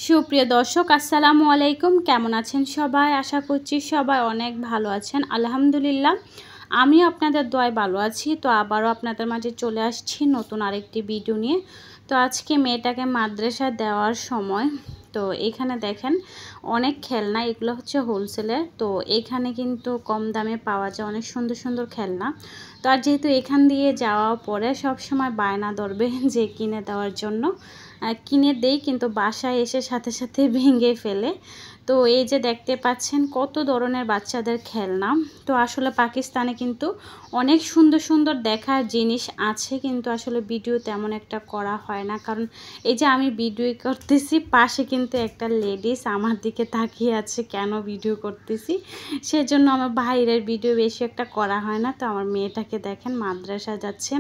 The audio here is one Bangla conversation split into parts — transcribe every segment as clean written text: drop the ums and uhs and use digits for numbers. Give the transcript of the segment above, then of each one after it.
সুপ্রিয় দর্শক আসসালামু আলাইকুম। কেমন আছেন সবাই? আশা করছি সবাই অনেক ভালো আছেন। আলহামদুলিল্লাহ আমি আপনাদের দোয়ায় ভালো আছি। তো আবারও আপনাদের মাঝে চলে আসছি নতুন আরেকটি ভিডিও নিয়ে। তো আজকে মেয়েটাকে মাদ্রাসায় দেওয়ার সময় তো এখানে দেখেন অনেক খেলনা, এগুলো হচ্ছে হোলসেলের। তো এখানে কিন্তু কম দামে পাওয়া যায় অনেক সুন্দর সুন্দর খেলনা। তো আর যেহেতু এখান দিয়ে যাওয়ার পরে সব সময় বায়না ধরবে যে কিনে দেওয়ার জন্য, কিনে দেই কিন্তু বাসায় এসে সাথে সাথে ভেঙে ফেলে। তো এই যে দেখতে পাচ্ছেন কত ধরনের বাচ্চাদের খেলনা। তো আসলে পাকিস্তানে কিন্তু অনেক সুন্দর সুন্দর দেখার জিনিস আছে, কিন্তু আসলে ভিডিও তেমন একটা করা হয় না, কারণ এই যে আমি ভিডিও করতেছি পাশে কিন্তু একটা লেডিস আমার দিকে তাকিয়ে আছে কেন ভিডিও করতেছি, সেজন্য আমার বাইরের ভিডিও বেশি একটা করা হয় না। তো আমার মেয়েটাকে দেখেন মাদ্রাসা যাচ্ছে।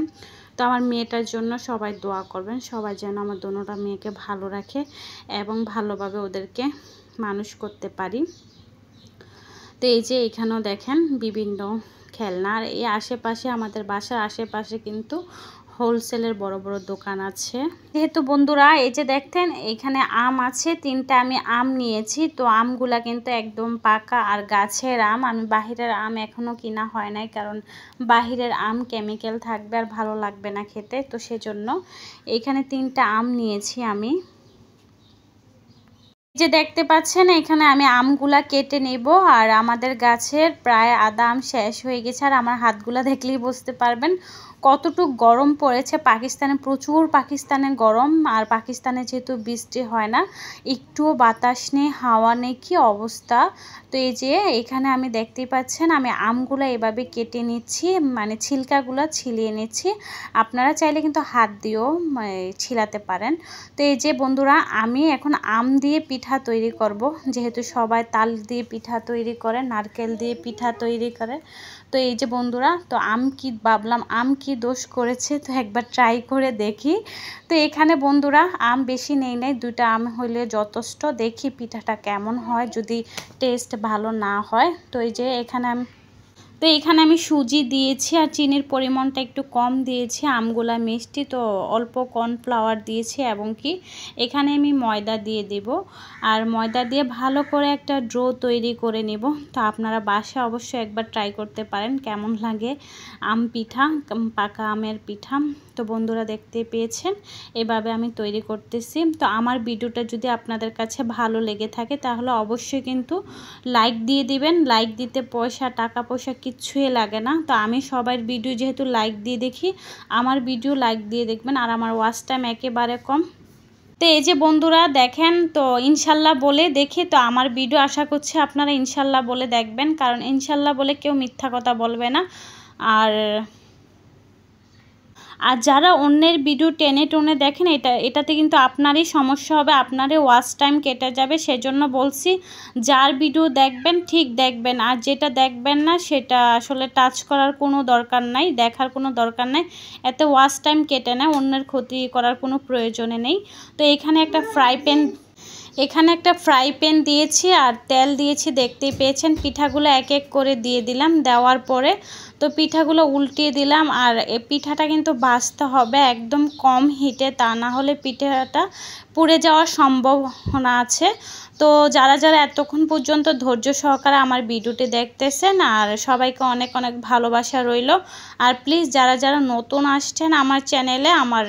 তো আমার মেয়েটার জন্য সবাই দোয়া করবেন, সবাই যেন আমার দোনোটা মেয়েকে ভালো রাখে এবং ভালোভাবে ওদেরকে মানুষ করতে পারি। তো এই যে এখানেও দেখেন বিভিন্ন খেলনা, আর এই আশেপাশে আমাদের বাসার আশেপাশে কিন্তু হোলসেলের বড় বড় দোকান আছে। যেহেতু বন্ধুরা এই যে দেখতেন এখানে আম আছে, 3টা আমি আম নিয়েছি। তো আমগুলা কিন্তু একদম পাকা আর গাছের আম। আমি বাহিরের আম এখনো কিনা হয় নাই, কারণ বাহিরের আম কেমিক্যাল থাকবে আর ভালো লাগবে না খেতে। তো সেজন্য এখানে 3টা আম নিয়েছি আমি। যে দেখতে পাচ্ছেন এখানে আমি আমগুলা কেটে নেব, আর আমাদের গাছের প্রায় আধা আম শেষ হয়ে গেছে। আর আমার হাতগুলা দেখলেই বুঝতে পারবেন কতটুকু গরম পড়েছে। পাকিস্তানে প্রচুর পাকিস্তানে গরম, আর পাকিস্তানে যেহেতু বৃষ্টি হয় না, একটুও বাতাস নেই, হাওয়া নেই, কি অবস্থা। তো এই যে এখানে আমি দেখতেই পাচ্ছেন আমি আমগুলো এভাবে কেটে নিচ্ছি, মানে ছিলকাগুলো ছিলিয়ে নিচ্ছি। আপনারা চাইলে কিন্তু হাত দিয়েও ছিলাতে পারেন। তো এই যে বন্ধুরা আমি এখন আম দিয়ে পিঠা তৈরি করব, যেহেতু সবাই তাল দিয়ে পিঠা তৈরি করে, নারকেল দিয়ে পিঠা তৈরি করে। তো এই যে বন্ধুরা, তো ভাবলাম আম কি দোষ করেছে, তো একবার ট্রাই করে দেখি। তো এখানে বন্ধুরা আম বেশি নেই 2টা আম হইলে যথেষ্ট। দেখি পিঠাটা কেমন হয়, যদি টেস্ট ভালো না হয়। তো এই যে এখানে আমি সুজি দিয়েছি আর চিনির পরিমাণটা একটু কম দিয়েছি। আমগুলা মিষ্টি তো অল্প কর্নফ্লাওয়ার দিয়েছি, এবং কি এখানে আমি ময়দা দিয়ে দেব। আর ময়দা দিয়ে ভালো করে একটা ডো তৈরি করে নেব। তো আপনারা বাসায় অবশ্যই একবার ট্রাই করতে পারেন কেমন লাগে আম পিঠা, পাকা আমের পিঠা। তো বন্ধুরা দেখতে পেয়েছেন এভাবে আমি তৈরি করতেছি। তো আমার ভিডিওটা যদি আপনাদের কাছে ভালো লেগে থাকে তাহলে অবশ্যই কিন্তু লাইক দিয়ে দিবেন। লাইক দিতে টাকা পয়সা কিচ্ছুই লাগে না। তো আমি সবার ভিডিও যেহেতু লাইক দিয়ে দেখি, আমার ভিডিও লাইক দিয়ে দেখবেন, আর আমার ওয়াচ টাইম একেবারে কম। তো এই যে বন্ধুরা দেখেন, তো ইনশাল্লাহ বলে দেখি। তো আমার ভিডিও আশা করছি আপনারা ইনশাল্লাহ বলে দেখবেন, কারণ ইনশাল্লাহ বলে কেউ মিথ্যা কথা বলবে না। আর যারা অন্যের ভিডিও টেনে টনে দেখেন এটাতে কিন্তু আপনারই সমস্যা হবে, আপনারই ওয়াচ টাইম কেটে যাবে। সেজন্য বলছি যার ভিডিও দেখবেন ঠিক দেখবেন, আর যেটা দেখবেন না সেটা আসলে টাচ করার কোনো দরকার নাই, দেখার কোনো দরকার নাই। এতে ওয়াচ টাইম কেটে নেয়, অন্যের ক্ষতি করার কোনো প্রয়োজনে নেই। তো এখানে একটা ফ্রাই প্যান দিয়েছি আর তেল দিয়েছি, দেখতেই পেয়েছেন। পিঠাগুলো এক এক করে দিয়ে দিলাম। দেওয়ার পরে তো পিঠাগুলো উল্টিয়ে দিলাম। আর এই পিঠাটা কিন্তু ভাজতে হবে একদম কম হিটে, তা না হলে পিঠাটা পুড়ে যাওয়ার সম্ভাবনা আছে। তো যারা যারা এতক্ষণ পর্যন্ত ধৈর্য সহকারে আমার ভিডিওটি দেখতেছেন, আর সবাইকে অনেক অনেক ভালোবাসা রইল। আর প্লিজ যারা যারা নতুন আসছেন আমার চ্যানেলে, আমার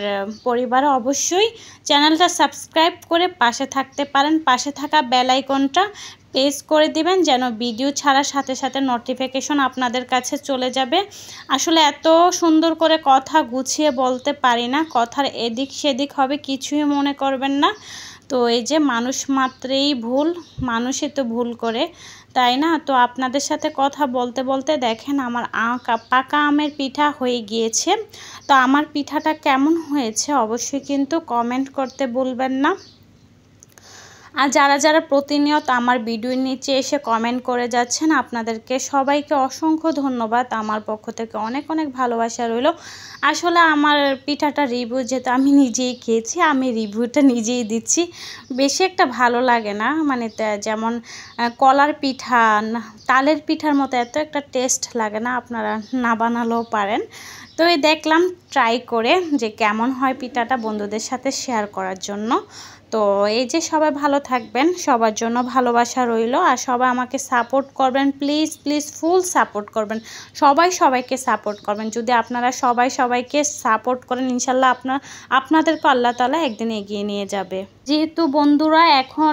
পরিবারে, অবশ্যই চ্যানেলটা সাবস্ক্রাইব করে পাশে থাকতে পারেন। পাশে থাকা বেল আইকনটা প্রেস করে দিবেন, যেন ভিডিও ছাড়ার সাথে সাথে নোটিফিকেশন আপনাদের কাছে চলে যাবে। আসলে এত সুন্দর করে কথা গুছিয়ে বলতে পারি না, কথার এদিক সেদিক হবে, কিছুই মনে করবেন না। তো এই যে মানুষ মাত্রেই ভুল, মানুষই তো ভুল করে, তাই না? তো আপনাদের সাথে কথা বলতে বলতে দেখেন আমার পাকা আমের পিঠা হয়ে গিয়েছে। তো আমার পিঠাটা কেমন হয়েছে অবশ্যই কিন্তু কমেন্ট করতে ভুলবেন না। আর যারা যারা প্রতিনিয়ত আমার ভিডিওর নিচে এসে কমেন্ট করে যাচ্ছেন, আপনাদেরকে সবাইকে অসংখ্য ধন্যবাদ। আমার পক্ষ থেকে অনেক অনেক ভালোবাসা রইল। আসলে আমার পিঠাটা রিভিউ যেহেতু আমি নিজেই খেয়েছি, আমি রিভিউটা নিজেই দিচ্ছি। বেশি একটা ভালো লাগে না, মানে যেমন কলার পিঠা, তালের পিঠার মতো এত একটা টেস্ট লাগে না, আপনারা না বানালেও পারেন। তো এই দেখলাম ট্রাই করে যে কেমন হয় পিঠাটা, বন্ধুদের সাথে শেয়ার করার জন্য। তো এই যে সবাই ভালো থাকবেন, সবার জন্য ভালোবাসা রইল। আর সবাই আমাকে সাপোর্ট করবেন, প্লিজ প্লিজ ফুল সাপোর্ট করবেন, সবাই সবাইকে সাপোর্ট করবেন। যদি আপনারা সবাই সবাইকে সাপোর্ট করেন, ইনশাল্লাহ আপনাদেরকে আল্লাহ তাআলা একদিন এগিয়ে নিয়ে যাবে। যেহেতু বন্ধুরা এখন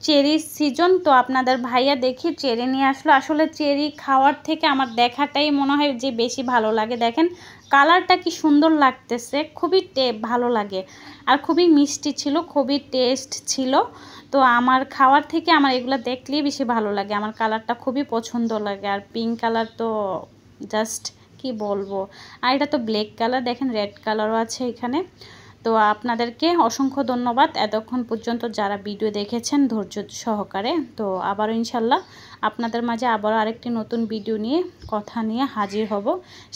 চেরির সিজন, তো আপনাদের ভাইয়া দেখি চেরি নিয়ে আসলো। আসলে চেরি খাওয়ার থেকে আমার দেখাটাই মনে হয় যে বেশি ভালো লাগে। দেখেন কালারটা কি সুন্দর লাগতেছে, খুবই ভালো লাগে আর খুবই মিষ্টি ছিল, খুবই টেস্ট ছিল। তো আমার খাওয়ার থেকে আমার এগুলো দেখলেই বেশি ভালো লাগে, আমার কালারটা খুবই পছন্দ লাগে। আর পিঙ্ক কালার তো জাস্ট কি বলবো। আর এটা তো ব্ল্যাক কালার, দেখেন রেড কালারও আছে এখানে। তো আপনাদেরকে অসংখ্য ধন্যবাদ এতক্ষণ পর্যন্ত যারা ভিডিও দেখেছেন ধৈর্য সহকারে। তো আবারও ইনশাল্লাহ আপনাদের মাঝে আবারও আরেকটি নতুন ভিডিও নিয়ে কথা নিয়ে হাজির হব।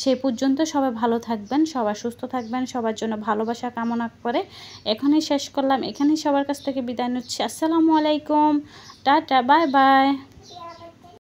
সেই পর্যন্ত সবাই ভালো থাকবেন, সবাই সুস্থ থাকবেন, সবার জন্য ভালোবাসা কামনা করে এখানেই শেষ করলাম। এখানেই সবার কাছ থেকে বিদায় নিচ্ছি। আসসালামু আলাইকুম, টাটা, বাই বাই।